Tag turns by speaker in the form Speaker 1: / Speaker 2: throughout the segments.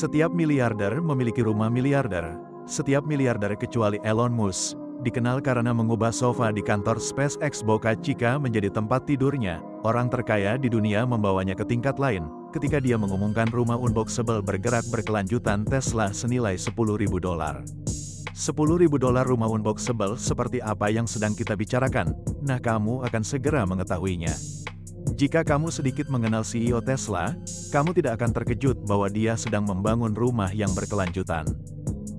Speaker 1: Setiap miliarder memiliki rumah miliarder. Setiap miliarder kecuali Elon Musk, dikenal karena mengubah sofa di kantor SpaceX Boca Chica menjadi tempat tidurnya. Orang terkaya di dunia membawanya ke tingkat lain, ketika dia mengumumkan rumah unboxable bergerak berkelanjutan Tesla senilai $10.000. $10.000 rumah unboxable seperti apa yang sedang kita bicarakan? Nah, kamu akan segera mengetahuinya. Jika kamu sedikit mengenal CEO Tesla, kamu tidak akan terkejut bahwa dia sedang membangun rumah yang berkelanjutan.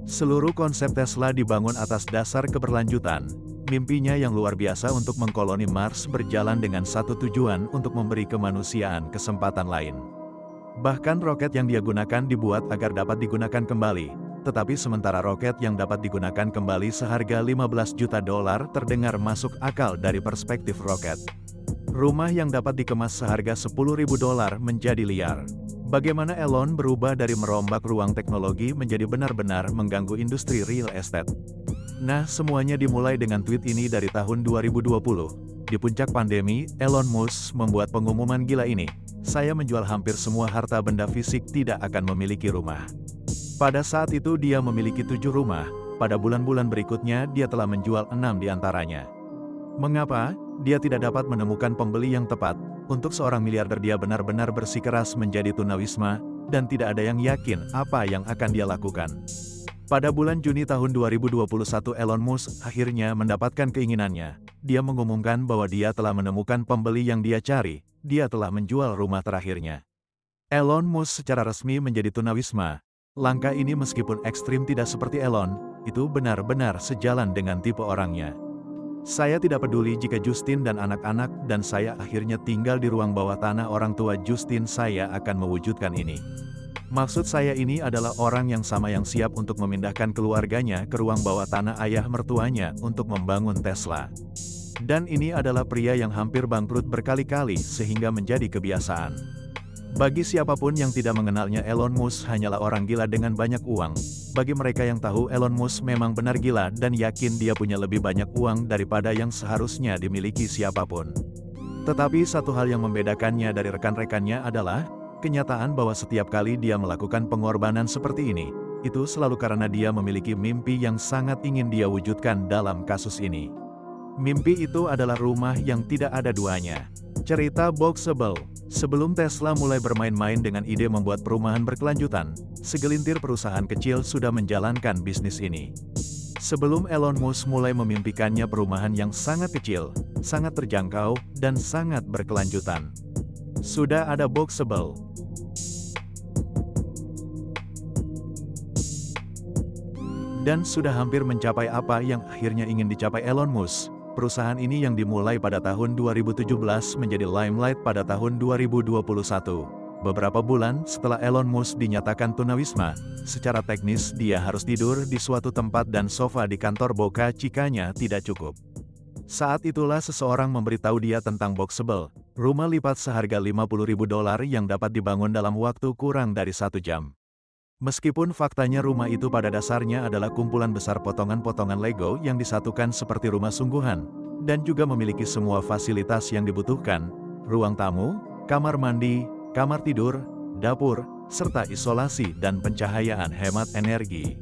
Speaker 1: Seluruh konsep Tesla dibangun atas dasar keberlanjutan. Mimpinya yang luar biasa untuk mengkoloni Mars berjalan dengan satu tujuan untuk memberi kemanusiaan kesempatan lain. Bahkan roket yang dia gunakan dibuat agar dapat digunakan kembali. Tetapi sementara roket yang dapat digunakan kembali seharga $15 juta terdengar masuk akal dari perspektif roket. Rumah yang dapat dikemas seharga $10.000 menjadi liar. Bagaimana Elon berubah dari merombak ruang teknologi menjadi benar-benar mengganggu industri real estate? Nah, semuanya dimulai dengan tweet ini dari tahun 2020. Di puncak pandemi, Elon Musk membuat pengumuman gila ini. Saya menjual hampir semua harta benda fisik, tidak akan memiliki rumah. Pada saat itu dia memiliki 7 rumah. Pada bulan-bulan berikutnya dia telah menjual 6 di antaranya. Mengapa? Dia tidak dapat menemukan pembeli yang tepat. Untuk seorang miliarder dia benar-benar bersikeras menjadi tunawisma, dan tidak ada yang yakin apa yang akan dia lakukan. Pada bulan Juni tahun 2021 Elon Musk akhirnya mendapatkan keinginannya. Dia mengumumkan bahwa dia telah menemukan pembeli yang dia cari. Dia telah menjual rumah terakhirnya. Elon Musk secara resmi menjadi tunawisma. Langkah ini meskipun ekstrim tidak seperti Elon, itu benar-benar sejalan dengan tipe orangnya. Saya tidak peduli jika Justin dan anak-anak dan saya akhirnya tinggal di ruang bawah tanah orang tua Justin, saya akan mewujudkan ini. Maksud saya ini adalah orang yang sama yang siap untuk memindahkan keluarganya ke ruang bawah tanah ayah mertuanya untuk membangun Tesla. Dan ini adalah pria yang hampir bangkrut berkali-kali sehingga menjadi kebiasaan. Bagi siapapun yang tidak mengenalnya, Elon Musk hanyalah orang gila dengan banyak uang. Bagi mereka yang tahu, Elon Musk memang benar gila dan yakin dia punya lebih banyak uang daripada yang seharusnya dimiliki siapapun. Tetapi satu hal yang membedakannya dari rekan-rekannya adalah kenyataan bahwa setiap kali dia melakukan pengorbanan seperti ini, itu selalu karena dia memiliki mimpi yang sangat ingin dia wujudkan dalam kasus ini. Mimpi itu adalah rumah yang tidak ada duanya. Cerita boxable. Sebelum Tesla mulai bermain-main dengan ide membuat perumahan berkelanjutan, segelintir perusahaan kecil sudah menjalankan bisnis ini. Sebelum Elon Musk mulai memimpikannya perumahan yang sangat kecil, sangat terjangkau, dan sangat berkelanjutan. Sudah ada boxable. Dan sudah hampir mencapai apa yang akhirnya ingin dicapai Elon Musk. Perusahaan ini yang dimulai pada tahun 2017 menjadi limelight pada tahun 2021. Beberapa bulan setelah Elon Musk dinyatakan tunawisma, secara teknis dia harus tidur di suatu tempat dan sofa di kantor Boca Chica-nya tidak cukup. Saat itulah seseorang memberitahu dia tentang boxable, rumah lipat seharga $50.000 yang dapat dibangun dalam waktu kurang dari 1 jam. Meskipun faktanya rumah itu pada dasarnya adalah kumpulan besar potongan-potongan Lego yang disatukan seperti rumah sungguhan, dan juga memiliki semua fasilitas yang dibutuhkan, ruang tamu, kamar mandi, kamar tidur, dapur, serta isolasi dan pencahayaan hemat energi.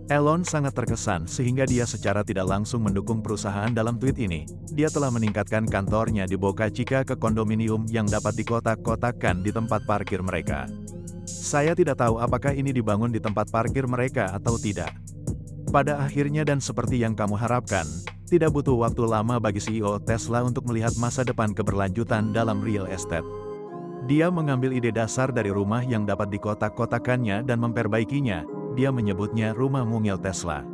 Speaker 1: Elon sangat terkesan sehingga dia secara tidak langsung mendukung perusahaan dalam tweet ini. Dia telah meningkatkan kantornya di Boca Chica ke kondominium yang dapat dikotak-kotakkan di tempat parkir mereka. Saya tidak tahu apakah ini dibangun di tempat parkir mereka atau tidak. Pada akhirnya dan seperti yang kamu harapkan, tidak butuh waktu lama bagi CEO Tesla untuk melihat masa depan keberlanjutan dalam real estate. Dia mengambil ide dasar dari rumah yang dapat dikotak-kotakannya dan memperbaikinya. Dia menyebutnya rumah mungil Tesla.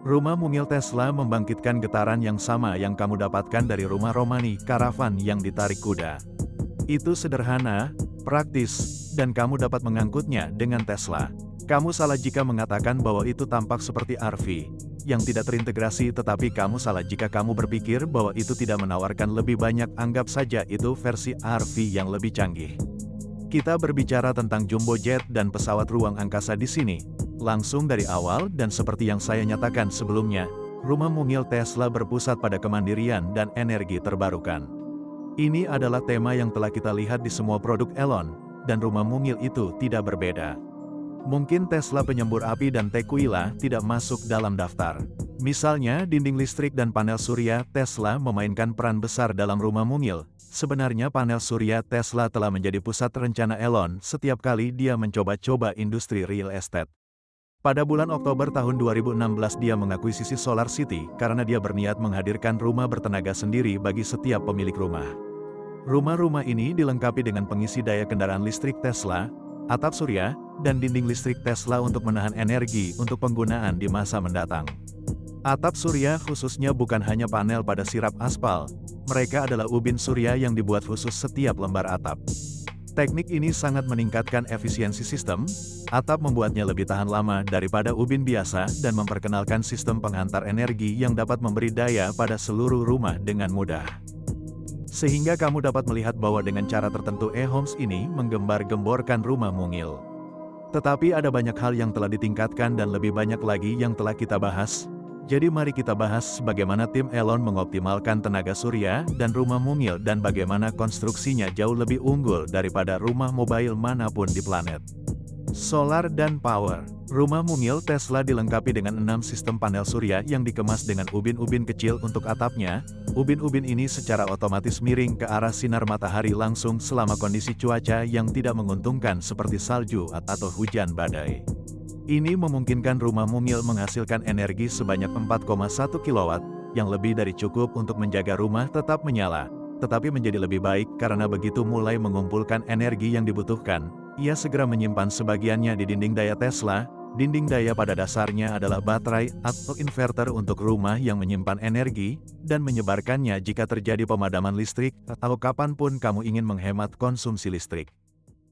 Speaker 1: Rumah mungil Tesla membangkitkan getaran yang sama yang kamu dapatkan dari rumah Romani karavan yang ditarik kuda. Itu sederhana, praktis, dan kamu dapat mengangkutnya dengan Tesla. Kamu salah jika mengatakan bahwa itu tampak seperti RV yang tidak terintegrasi, tetapi kamu salah jika kamu berpikir bahwa itu tidak menawarkan lebih banyak. Anggap saja itu versi RV yang lebih canggih. Kita berbicara tentang jumbo jet dan pesawat ruang angkasa di sini. Langsung dari awal dan seperti yang saya nyatakan sebelumnya, rumah mungil Tesla berpusat pada kemandirian dan energi terbarukan. Ini adalah tema yang telah kita lihat di semua produk Elon, dan rumah mungil itu tidak berbeda. Mungkin Tesla penyembur api dan Tequila tidak masuk dalam daftar. Misalnya, dinding listrik dan panel surya Tesla memainkan peran besar dalam rumah mungil. Sebenarnya panel surya Tesla telah menjadi pusat rencana Elon setiap kali dia mencoba-coba industri real estate. Pada bulan Oktober tahun 2016 dia mengakuisisi Solar City karena dia berniat menghadirkan rumah bertenaga sendiri bagi setiap pemilik rumah. Rumah-rumah ini dilengkapi dengan pengisi daya kendaraan listrik Tesla, atap surya, dan dinding listrik Tesla untuk menahan energi untuk penggunaan di masa mendatang. Atap surya khususnya bukan hanya panel pada sirap aspal, mereka adalah ubin surya yang dibuat khusus setiap lembar atap. Teknik ini sangat meningkatkan efisiensi sistem, atap membuatnya lebih tahan lama daripada ubin biasa dan memperkenalkan sistem penghantar energi yang dapat memberi daya pada seluruh rumah dengan mudah. Sehingga kamu dapat melihat bahwa dengan cara tertentu e-homes ini menggembar-gemborkan rumah mungil. Tetapi ada banyak hal yang telah ditingkatkan dan lebih banyak lagi yang telah kita bahas. Jadi mari kita bahas bagaimana tim Elon mengoptimalkan tenaga surya dan rumah mungil dan bagaimana konstruksinya jauh lebih unggul daripada rumah mobile manapun di planet. Solar dan Power. Rumah mungil Tesla dilengkapi dengan 6 sistem panel surya yang dikemas dengan ubin-ubin kecil untuk atapnya. Ubin-ubin ini secara otomatis miring ke arah sinar matahari langsung selama kondisi cuaca yang tidak menguntungkan seperti salju atau hujan badai. Ini memungkinkan rumah mungil menghasilkan energi sebanyak 4,1 kW, yang lebih dari cukup untuk menjaga rumah tetap menyala, tetapi menjadi lebih baik karena begitu mulai mengumpulkan energi yang dibutuhkan, ia segera menyimpan sebagiannya di dinding daya Tesla. Dinding daya pada dasarnya adalah baterai atau inverter untuk rumah yang menyimpan energi, dan menyebarkannya jika terjadi pemadaman listrik atau kapanpun kamu ingin menghemat konsumsi listrik.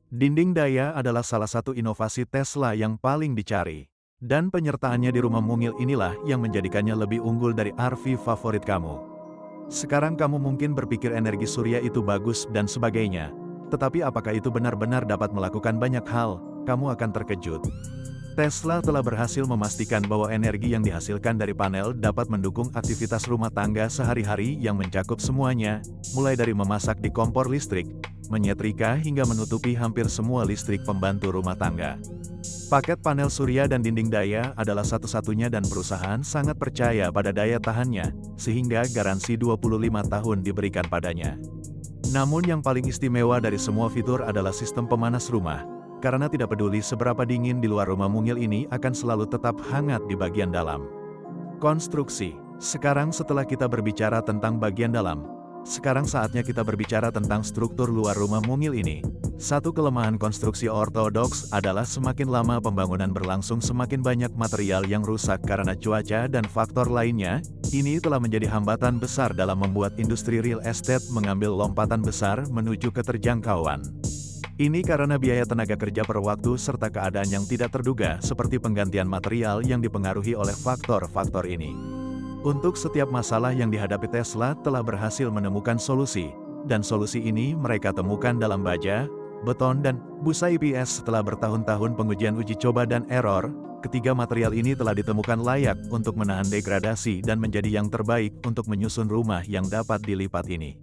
Speaker 1: Dinding daya adalah salah satu inovasi Tesla yang paling dicari. Dan penyertaannya di rumah mungil inilah yang menjadikannya lebih unggul dari RV favorit kamu. Sekarang kamu mungkin berpikir energi surya itu bagus dan sebagainya. Tetapi apakah itu benar-benar dapat melakukan banyak hal? Kamu akan terkejut. Tesla telah berhasil memastikan bahwa energi yang dihasilkan dari panel dapat mendukung aktivitas rumah tangga sehari-hari yang mencakup semuanya, mulai dari memasak di kompor listrik, menyetrika hingga menutupi hampir semua listrik pembantu rumah tangga. Paket panel surya dan dinding daya adalah satu-satunya dan perusahaan sangat percaya pada daya tahannya, sehingga garansi 25 tahun diberikan padanya. Namun yang paling istimewa dari semua fitur adalah sistem pemanas rumah. Karena tidak peduli seberapa dingin di luar rumah mungil ini akan selalu tetap hangat di bagian dalam. Konstruksi. Sekarang setelah kita berbicara tentang bagian dalam, sekarang saatnya kita berbicara tentang struktur luar rumah mungil ini. Satu kelemahan konstruksi ortodoks adalah semakin lama pembangunan berlangsung semakin banyak material yang rusak karena cuaca dan faktor lainnya. Ini telah menjadi hambatan besar dalam membuat industri real estate mengambil lompatan besar menuju keterjangkauan. Ini karena biaya tenaga kerja per waktu serta keadaan yang tidak terduga seperti penggantian material yang dipengaruhi oleh faktor-faktor ini. Untuk setiap masalah yang dihadapi Tesla telah berhasil menemukan solusi, dan solusi ini mereka temukan dalam baja, beton dan busa IPS setelah bertahun-tahun pengujian uji coba dan error. Ketiga material ini telah ditemukan layak untuk menahan degradasi dan menjadi yang terbaik untuk menyusun rumah yang dapat dilipat ini.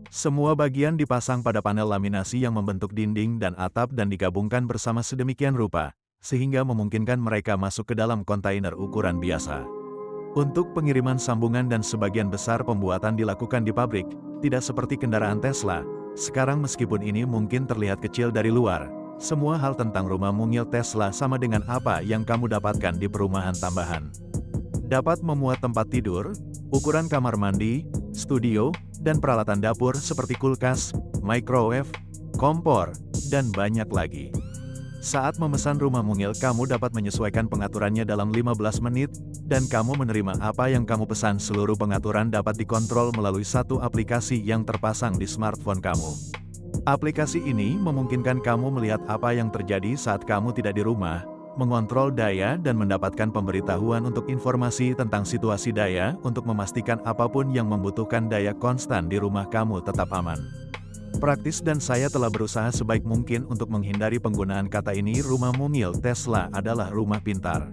Speaker 1: Semua bagian dipasang pada panel laminasi yang membentuk dinding dan atap dan digabungkan bersama sedemikian rupa, sehingga memungkinkan mereka masuk ke dalam kontainer ukuran biasa. Untuk pengiriman sambungan dan sebagian besar pembuatan dilakukan di pabrik, tidak seperti kendaraan Tesla. Sekarang meskipun ini mungkin terlihat kecil dari luar, semua hal tentang rumah mungil Tesla sama dengan apa yang kamu dapatkan di perumahan tambahan. Dapat memuat tempat tidur, ukuran kamar mandi, studio, dan peralatan dapur seperti kulkas, microwave, kompor, dan banyak lagi. Saat memesan rumah mungil kamu dapat menyesuaikan pengaturannya dalam 15 menit, dan kamu menerima apa yang kamu pesan. Seluruh pengaturan dapat dikontrol melalui satu aplikasi yang terpasang di smartphone kamu. Aplikasi ini memungkinkan kamu melihat apa yang terjadi saat kamu tidak di rumah, mengontrol daya dan mendapatkan pemberitahuan untuk informasi tentang situasi daya untuk memastikan apapun yang membutuhkan daya konstan di rumah kamu tetap aman. Praktis dan saya telah berusaha sebaik mungkin untuk menghindari penggunaan kata ini. Rumah mungil Tesla adalah rumah pintar.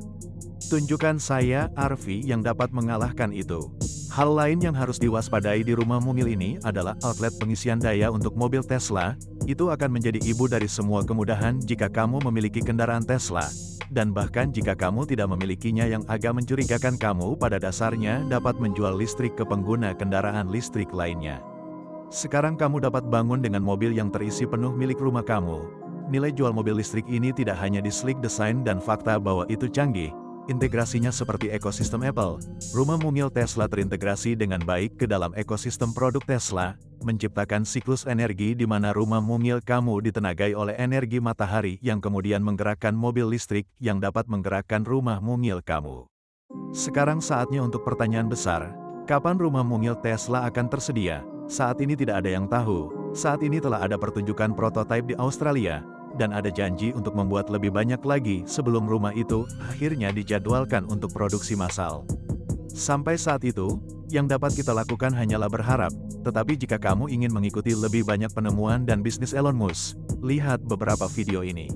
Speaker 1: Tunjukkan saya RV yang dapat mengalahkan itu. Hal lain yang harus diwaspadai di rumah mungil ini adalah outlet pengisian daya untuk mobil Tesla. Itu akan menjadi ibu dari semua kemudahan jika kamu memiliki kendaraan Tesla. Dan bahkan jika kamu tidak memilikinya, yang agak mencurigakan, kamu pada dasarnya dapat menjual listrik ke pengguna kendaraan listrik lainnya. Sekarang kamu dapat bangun dengan mobil yang terisi penuh milik rumah kamu. Nilai jual mobil listrik ini tidak hanya di sleek desain dan fakta bahwa itu canggih. Integrasinya seperti ekosistem Apple. Rumah mungil Tesla terintegrasi dengan baik ke dalam ekosistem produk Tesla, menciptakan siklus energi di mana rumah mungil kamu ditenagai oleh energi matahari yang kemudian menggerakkan mobil listrik yang dapat menggerakkan rumah mungil kamu. Sekarang saatnya untuk pertanyaan besar, kapan rumah mungil Tesla akan tersedia? Saat ini tidak ada yang tahu. Saat ini telah ada pertunjukan prototipe di Australia, dan ada janji untuk membuat lebih banyak lagi sebelum rumah itu akhirnya dijadwalkan untuk produksi massal. Sampai saat itu, yang dapat kita lakukan hanyalah berharap, tetapi jika kamu ingin mengikuti lebih banyak penemuan dan bisnis Elon Musk, lihat beberapa video ini.